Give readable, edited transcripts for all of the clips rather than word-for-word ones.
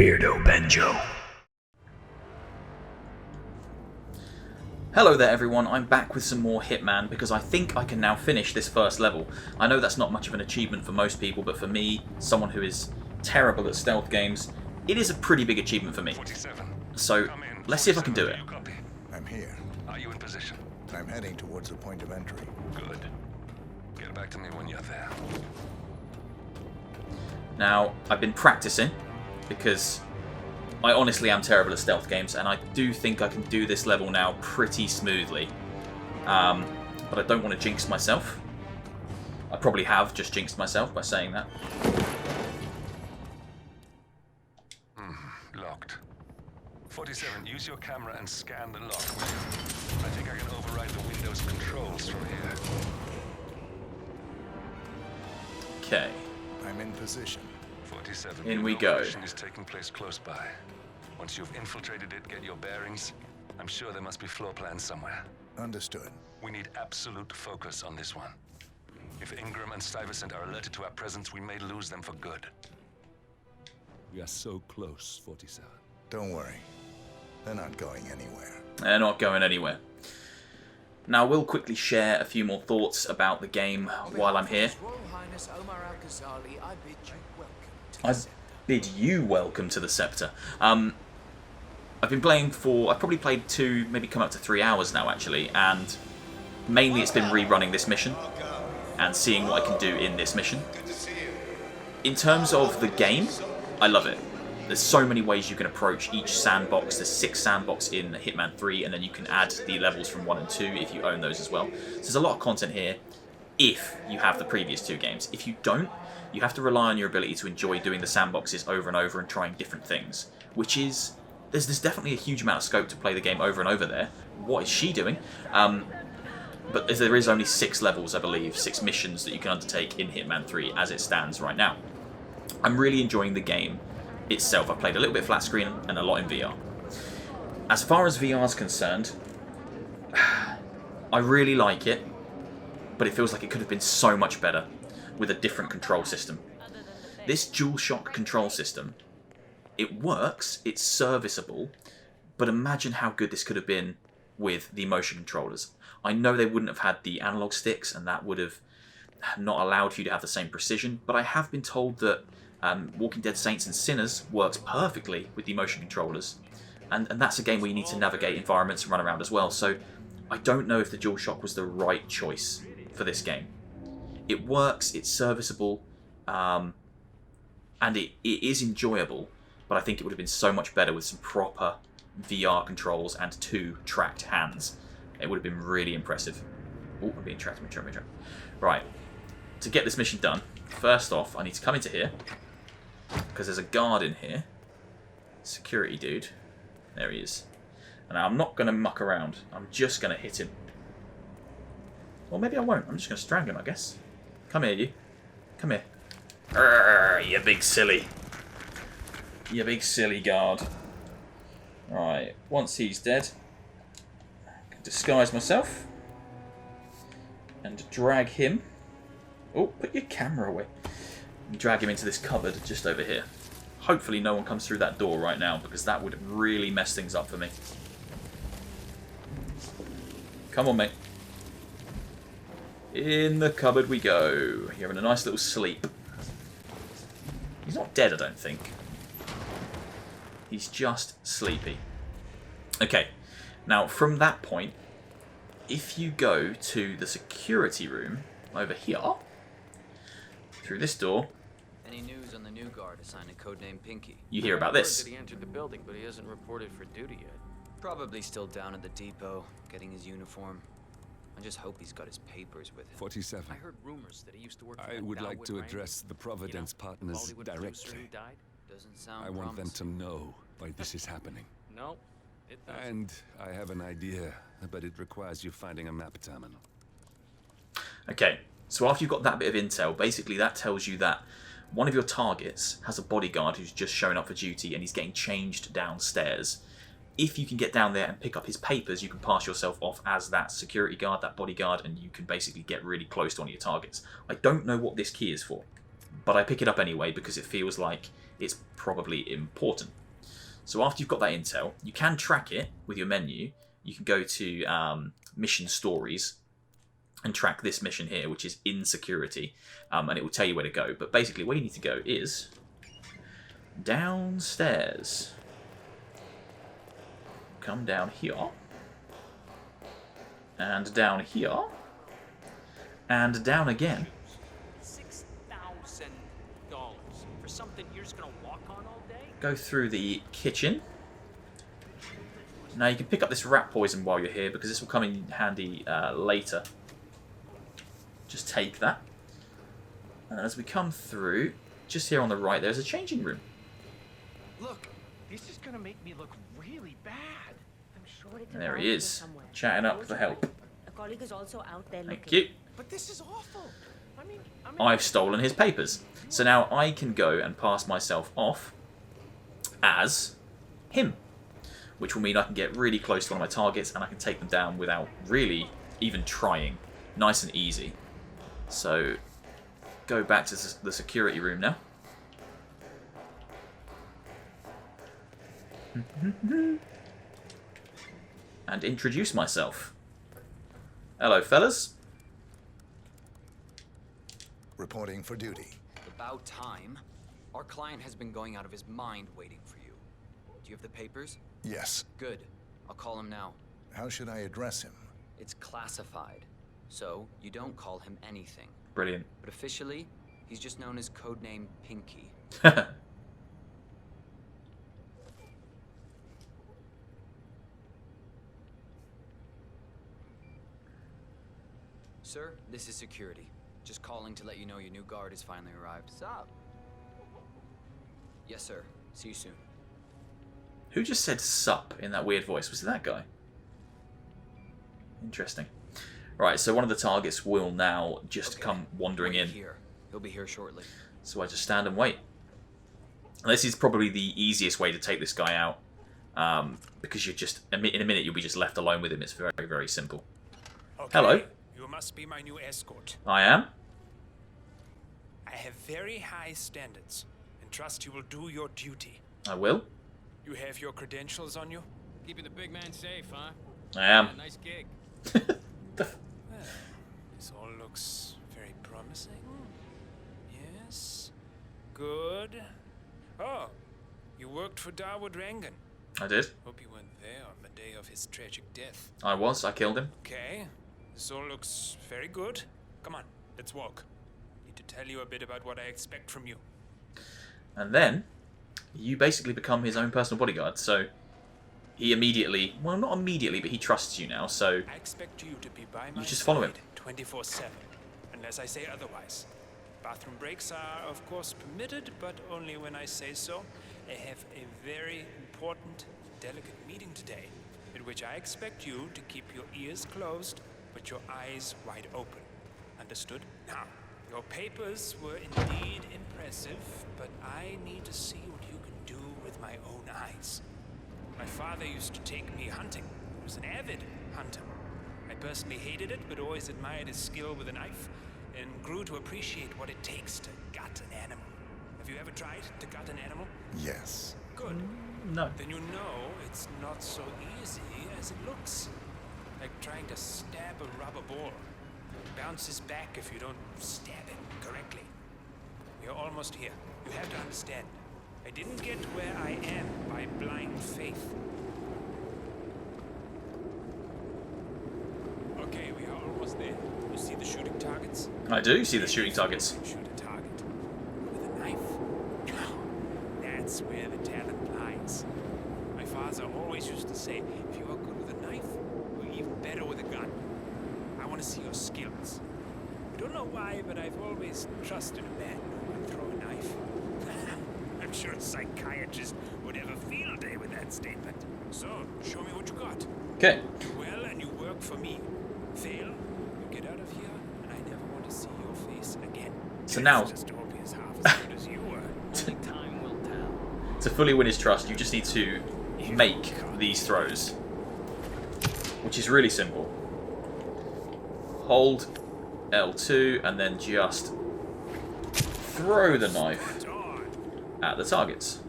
Beardo Banjo. Hello there everyone, I'm back with some more Hitman because I think I can now finish this first level. I know that's not much of an achievement for most people, but for me, someone who is terrible at stealth games, it is a pretty big achievement for me. 47. So, let's see if I can do it. I'm here. Are you in position? I'm heading towards the point of entry. Good. Get back to me when you're there. Now, I've been practicing because I honestly am terrible at stealth games, and I do think I can do this level now pretty smoothly. But I don't want to jinx myself. I probably have just jinxed myself by saying that. Locked. 47, use your camera and scan the lock, will you? I think I can override the Windows controls from here. Okay. I'm in position. 47. In we go. Mission is taking place close by. Once you've infiltrated it, get your bearings. I'm sure there must be floor plans somewhere. Understood. We need absolute focus on this one. If Ingram and Stuyvesant are alerted to our presence, we may lose them for good. We are so close, 47. Don't worry. They're not going anywhere. They're not going anywhere. Now, we'll quickly share a few more thoughts about the game while I'm here. I bid you welcome to the Scepter. I've been playing for... I've probably played 2, maybe come up to 3 hours now, actually, and mainly it's been rerunning this mission and seeing what I can do in this mission. In terms of the game, I love it. There's so many ways you can approach each sandbox. There's 6 sandbox in Hitman 3, and then you can add the levels from 1 and 2 if you own those as well. So there's a lot of content here if you have the previous 2 games. If you don't, you have to rely on your ability to enjoy doing the sandboxes over and over and trying different things, which is... There's definitely a huge amount of scope to play the game over and over there. What is she doing? But there is only 6 levels, I believe, 6 missions that you can undertake in Hitman 3 as it stands right now. I'm really enjoying the game itself. I played a little bit flat screen and a lot in VR. As far as VR is concerned, I really like it, but it feels like it could have been so much better with a different control system. This Dualshock control system, it works, it's serviceable, but imagine how good this could have been with the motion controllers. I know they wouldn't have had the analog sticks, and that would have not allowed for you to have the same precision, but I have been told that Walking Dead Saints and Sinners works perfectly with the motion controllers, and that's a game where you need to navigate environments and run around as well, so I don't know if the DualShock was the right choice for this game. It works, it's serviceable, and it is enjoyable, but I think it would have been so much better with some proper VR controls and 2 tracked hands. It would have been really impressive. Oh, I'm being tracked. Right, to get this mission done, first off, I need to come into here, because there's a guard in here. Security dude. There he is. And I'm not going to muck around. I'm just going to hit him. Well, maybe I won't. I'm just going to strangle him, I guess. Come here, you. Come here. Arrgh, you big silly. You big silly guard. Right, once he's dead, I can disguise myself and drag him. Oh, put your camera away. And drag him into this cupboard just over here. Hopefully no one comes through that door right now, because that would really mess things up for me. Come on, mate. In the cupboard we go. You're having a nice little sleep. He's not dead, I don't think. He's just sleepy. Okay, now from that point, if you go to the security room over here, through this door, any news on the new guard assigned to codename Pinky? You hear about this. He entered the building, but he hasn't reported for duty yet. Probably still down at the depot, getting his uniform. I just hope he's got his papers with him. 47. I heard rumors that he used to work for I that would like to Bellwood address the Providence partners Hollywood producer directly. who died? Doesn't sound I want them to promising. know why this is happening. No, it doesn't. And I have an idea, but it requires you finding a map terminal. Okay, so after you've got that bit of intel, basically that tells you that one of your targets has a bodyguard who's just showing up for duty and he's getting changed downstairs. If you can get down there and pick up his papers, you can pass yourself off as that security guard, that bodyguard, and you can basically get really close to one of your targets. I don't know what this key is for. but I pick it up anyway because it feels like it's probably important. So after you've got that intel, you can track it with your menu. You can go to mission stories and track this mission here, which is in security, and it will tell you where to go. But basically where you need to go is downstairs. Come down here, and down here, and down again. $6,000 for something you're just gonna walk on all day? Go through the kitchen. Now you can pick up this rat poison while you're here because this will come in handy later. Just take that. And as we come through, just here on the right, there's a changing room. Look, this is gonna make me look really bad. I'm sure it's And there around he here is, somewhere. chatting up for help. A colleague is also out there Thank looking. you. But this is awful. I mean, I've stolen his papers. So now I can go and pass myself off as him. Which will mean I can get really close to one of my targets and I can take them down without really even trying. Nice and easy. So, go back to the security room now. And introduce myself. Hello, fellas. Reporting for duty. About time. Our client has been going out of his mind waiting for you. Do you have the papers? Yes. Good. I'll call him now. How should I address him? It's classified, so you don't call him anything. Brilliant. But officially, he's just known as codename Pinky. Sir, this is security. Just calling to let you know your new guard has finally arrived. Sup? Yes, sir. See you soon. Who just said sup in that weird voice? Was it that guy? Interesting. Right, so one of the targets will now just come wandering in. Here. He'll be here shortly. So I just stand and wait. And this is probably the easiest way to take this guy out. Because you're just, in a minute, you'll be just left alone with him. It's very, very simple. Okay, Hello. You must be my new escort. I am. I have very high standards and trust you will do your duty. I will. You have your credentials on you? Keeping the big man safe, huh? I am. Yeah, nice gig. Well, this all looks very promising. Yes. Good. Oh, you worked for Darwood Rangan. I did. Hope you weren't there on the day of his tragic death. I was. I killed him. Okay. This all looks very good. Come on, let's walk. Need to tell you a bit about what I expect from you. And then, you basically become his own personal bodyguard. So, he immediately, well, not immediately, but he trusts you now. So, I expect you to be by my just follow him. side 24/7, unless I say otherwise. Bathroom breaks are, of course, permitted, but only when I say so. I have a very important, delicate meeting today, in which I expect you to keep your ears closed, but your eyes wide open. Understood? Now, your papers were indeed impressive, but I need to see what you can do with my own eyes. My father used to take me hunting. He was an avid hunter. I personally hated it, but always admired his skill with a knife, and grew to appreciate what it takes to gut an animal. Have you ever tried to gut an animal? Yes. Good. no. Then you know it's not so easy as it looks. Like trying to stab a rubber ball. It bounces back if you don't stab it correctly. We're almost here. You have to understand. I didn't get where I am by blind faith. Okay, we are almost there. You see the shooting targets? I do see the shooting targets. Shoot a target with a knife. That's where the talent lies. My father always used to say, if you are good with a knife, you're even better with a gun. I want to see your skills. I don't know why, but I've always trusted a man who can throw a knife. I'm sure a psychiatrist would have a field day with that statement. So, show me what you got. Okay. Do well and you work for me. Fail, you get out of here, and I never want to see your face again. So now, Just hope he's half as good as you were. Only time will tell. to fully win his trust, you just need to make these throws. Which is really simple. Hold L2 and then just throw the knife at the targets.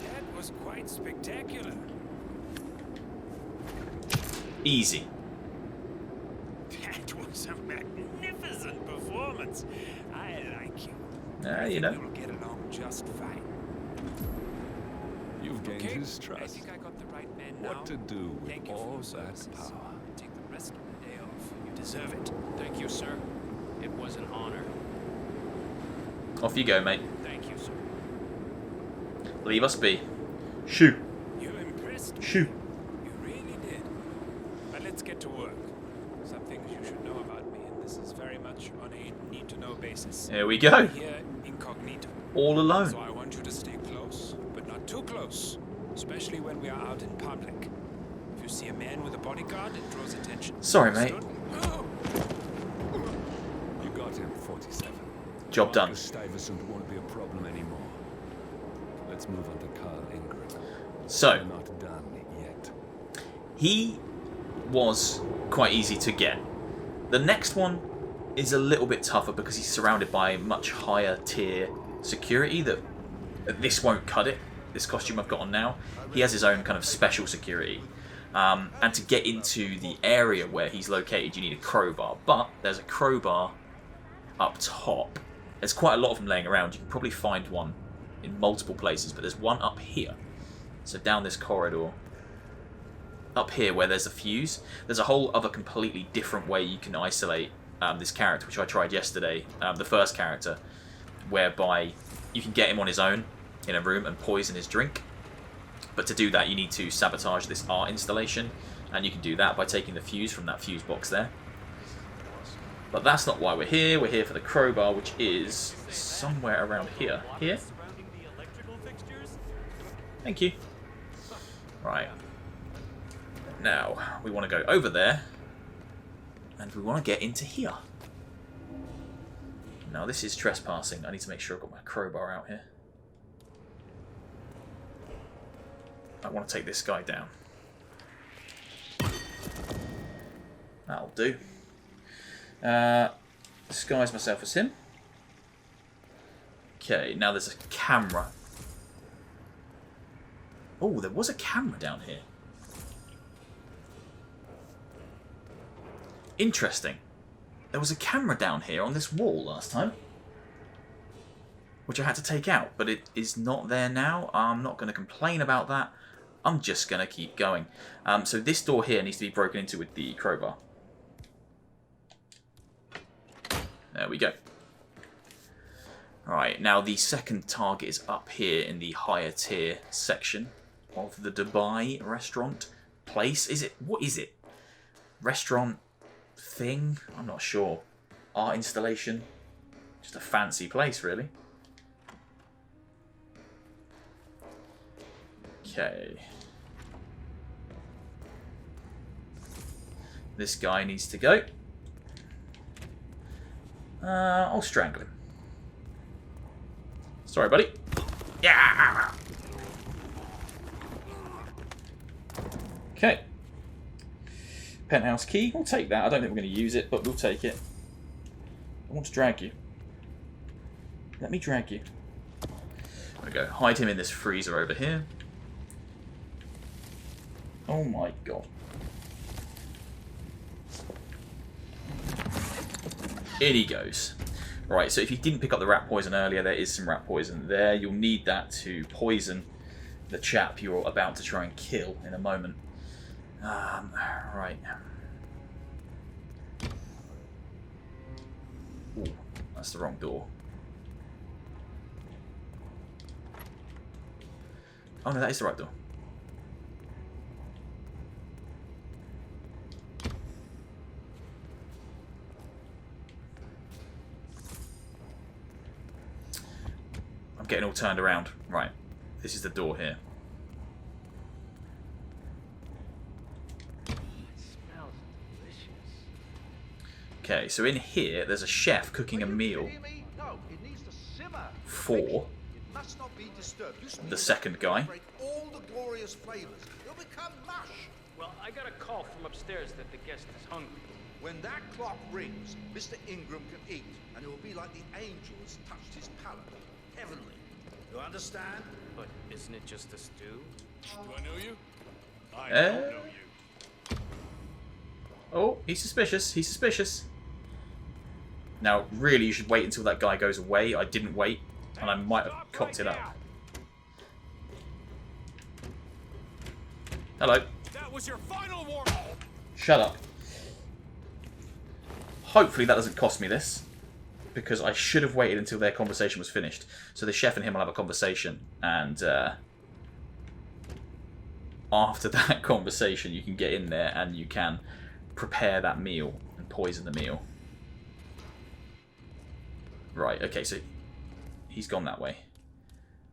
That was quite spectacular. Easy. That was a magnificent performance. I like you. You know. We'll get along just fine. You've gained Okay, his I trust. think I got the right man now. What to do with Thank you for all your that services. power? Take the rest of the day off. You deserve it. Thank you, sir. It was an honor. Off you go, mate. Thank you, sir. Leave us be. Shoot. You impressed me. Shoot. You really did. But let's get to work. Some things you should know about me, and this is very much on a need-to-know basis. Here we go. Here, incognito. All alone. So I want you to stay close, but not too close. Especially when we are out in public. If you see a man with a bodyguard, it draws attention. Sorry, mate. Understood? You got him, 47. Job done. Marcus Stuyvesant won't be a problem anymore. Let's move on to Carl Ingram. So, We're not done yet. he was quite easy to get. The next one is a little bit tougher because he's surrounded by much higher tier security that this won't cut it. This costume I've got on now, he has his own kind of special security. And to get into the area where he's located, you need a crowbar. But there's a crowbar up top. There's quite a lot of them laying around. You can probably find one in multiple places, but there's one up here. So down this corridor. Up here where there's a fuse, there's a whole other completely different way you can isolate this character, which I tried yesterday, the first character, whereby you can get him on his own in a room and poison his drink. But to do that, you need to sabotage this art installation, and you can do that by taking the fuse from that fuse box there. But that's not why we're here. We're here for the crowbar, which is somewhere around here. Here? Thank you. Right. Now, we want to go over there, and we want to get into here. Now, this is trespassing. I need to make sure I've got my crowbar out here. I want to take this guy down. That'll do. Disguise myself as him. Okay, now there's a camera. Oh, there was a camera down here. Interesting. There was a camera down here on this wall last time, which I had to take out, but it is not there now. I'm not going to complain about that. I'm just going to keep going. So this door here needs to be broken into with the crowbar. There we go. Alright, now the second target is up here in the higher tier section of the Dubai restaurant place. Is it? What is it? Restaurant thing? I'm not sure. Art installation? Just a fancy place, really. Okay. This guy needs to go. I'll strangle him. Sorry, buddy. Yeah. Okay. Penthouse key. We'll take that. I don't think we're going to use it, but we'll take it. I want to drag you. Let me drag you. There we go. Hide him in this freezer over here. Oh my god. In he goes. Right, so if you didn't pick up the rat poison earlier, there is some rat poison there. You'll need that to poison the chap you're about to try and kill in a moment. Right. Ooh, that's the wrong door. Oh no, that is the right door. I'm getting all turned around. Right, this is the door here. Okay, so in here, there's a chef cooking a meal for the second guy. Well, I got a call from upstairs that the guest is hungry. When that clock rings, Mr. Ingram can eat, and it will be like the angels touched his palate. Heavenly. You understand? But isn't it just a stew? Do I know you? I don't know you. Oh, he's suspicious. He's suspicious. Now, really, you should wait until that guy goes away. I didn't wait, and I might have cocked it up. Hello. That was your final warning. Shut up. Hopefully that doesn't cost me this, because I should have waited until their conversation was finished. So the chef and him will have a conversation, and after that conversation you can get in there and you can prepare that meal and poison the meal. Right, okay, so he's gone that way.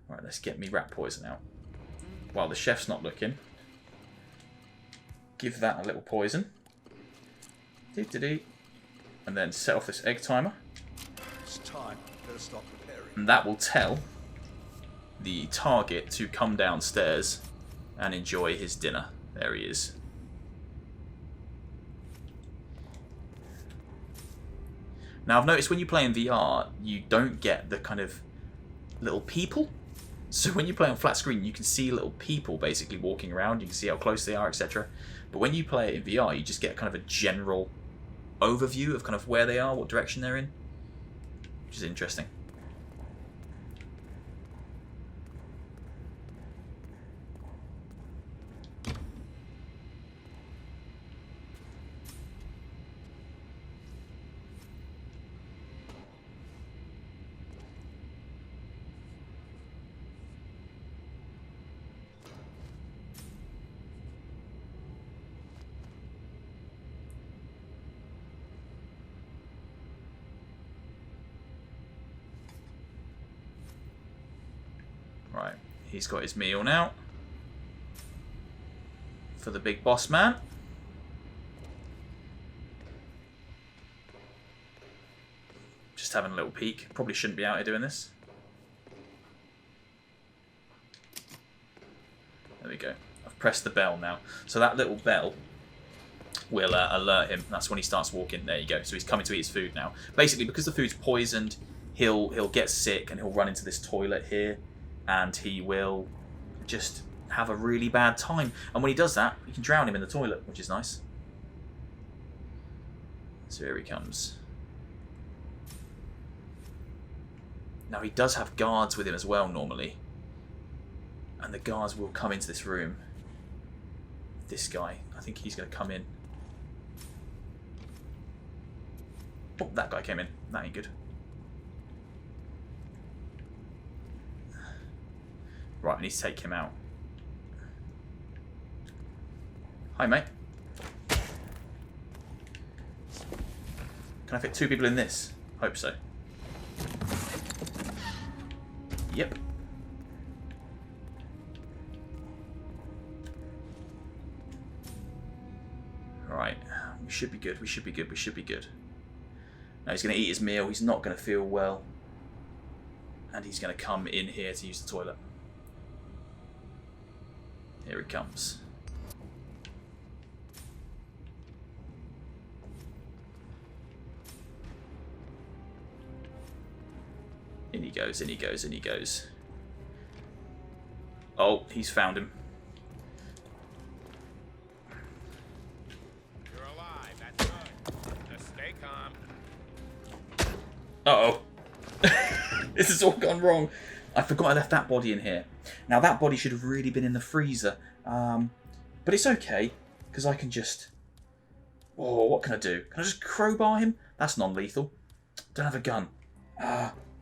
Right, let's get me rat poison out. While the chef's not looking, give that a little poison. Doo-doo-doo. And then set off this egg timer. It's time. Better stop preparing. And that will tell the target to come downstairs and enjoy his dinner. There he is. Now, I've noticed when you play in VR, you don't get the kind of little people. So when you play on flat screen, you can see little people basically walking around. You can see how close they are, etc. But when you play it in VR, you just get kind of a general overview of kind of where they are, what direction they're in, which is interesting. Right, he's got his meal now for the big boss man. Just having a little peek. Probably shouldn't be out here doing this. There we go. I've pressed the bell now. So that little bell will alert him. That's when he starts walking. There you go. So he's coming to eat his food now. Basically, because the food's poisoned, he'll get sick and he'll run into this toilet here. And he will just have a really bad time. And when he does that, you can drown him in the toilet, which is nice. So here he comes. Now he does have guards with him as well normally. And the guards will come into this room. This guy, I think he's going to come in. Oh, that guy came in. That ain't good. Right, I need to take him out. Hi, mate. Can I fit 2 people in this? Hope so. Yep. Right, we should be good, we should be good, we should be good. Now he's going to eat his meal, he's not going to feel well. And he's going to come in here to use the toilet. Here he comes. In he goes, in he goes, in he goes. Oh, he's found him. You're alive, that's good. Just stay calm. Uh-oh. This has all gone wrong. I forgot I left that body in here. Now that body should have really been in the freezer. But it's okay, because I can just... Oh, what can I do? Can I just crowbar him? That's non-lethal. Don't have a gun.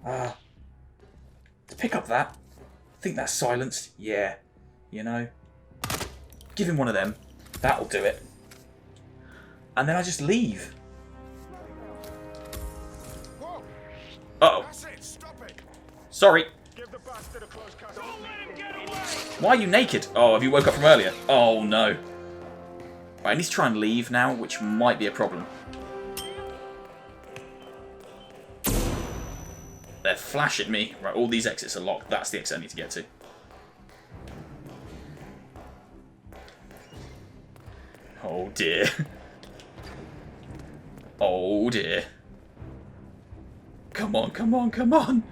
To pick up that. I think that's silenced. Yeah. You know. Give him one of them. That'll do it. And then I just leave. Uh-oh. Sorry. Why are you naked? Oh, have you woke up from earlier? Oh, no. Right, I need to try and leave now, which might be a problem. They're flashing me. Right, all these exits are locked. That's the exit I need to get to. Oh, dear. Oh dear. Come on, come on, come on.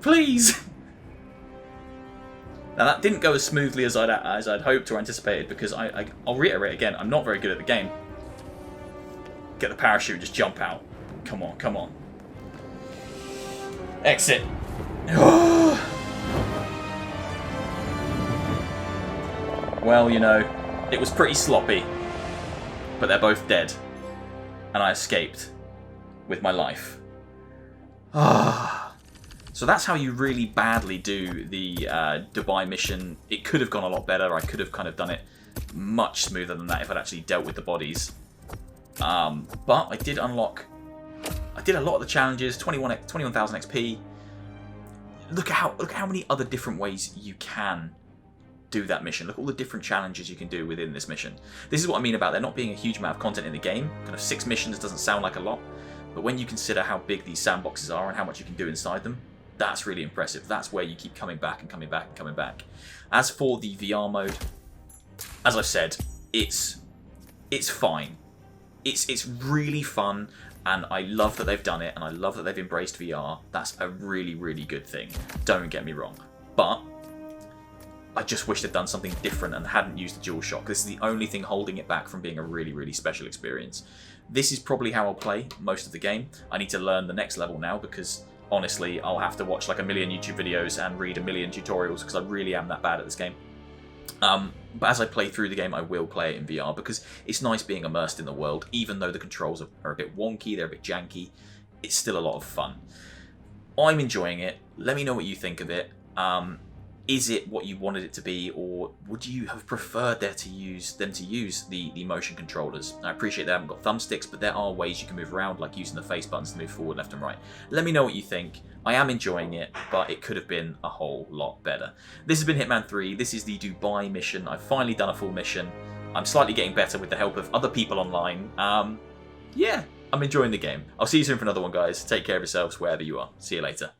Please. Now that didn't go as smoothly as I'd hoped or anticipated, because I'll reiterate again, I'm not very good at the game. Get the parachute, just jump out. Come on, come on. Exit. Well, you know, it was pretty sloppy, but they're both dead, and I escaped with my life. So that's how you really badly do the Dubai mission. It could have gone a lot better. I could have kind of done it much smoother than that if I'd actually dealt with the bodies. But I did unlock... I did a lot of the challenges, 21,000 XP. Look at how many other different ways you can do that mission. Look at all the different challenges you can do within this mission. This is what I mean about there not being a huge amount of content in the game. Kind of 6 missions doesn't sound like a lot, but when you consider how big these sandboxes are and how much you can do inside them, that's really impressive. That's where you keep coming back and coming back and coming back. As for the VR mode, as I've said, it's fine. It's really fun, and I love that they've done it, and I love that they've embraced VR. That's a really, really good thing. Don't get me wrong. But I just wish they'd done something different and hadn't used the Dualshock. This is the only thing holding it back from being a really, really special experience. This is probably how I'll play most of the game. I need to learn the next level now, because honestly, I'll have to watch like 1 million YouTube videos and read 1 million tutorials, because I really am that bad at this game. But as I play through the game, I will play it in VR, because it's nice being immersed in the world. Even though the controls are a bit wonky, they're a bit janky, it's still a lot of fun. I'm enjoying it. Let me know what you think of it. Is it what you wanted it to be, or would you have preferred them to use the motion controllers? I appreciate they haven't got thumbsticks, but there are ways you can move around, like using the face buttons to move forward, left and right. Let me know what you think. I am enjoying it, but it could have been a whole lot better. This has been Hitman 3. This is the Dubai mission. I've finally done a full mission. I'm slightly getting better with the help of other people online. Yeah, I'm enjoying the game. I'll see you soon for another one, guys. Take care of yourselves wherever you are. See you later.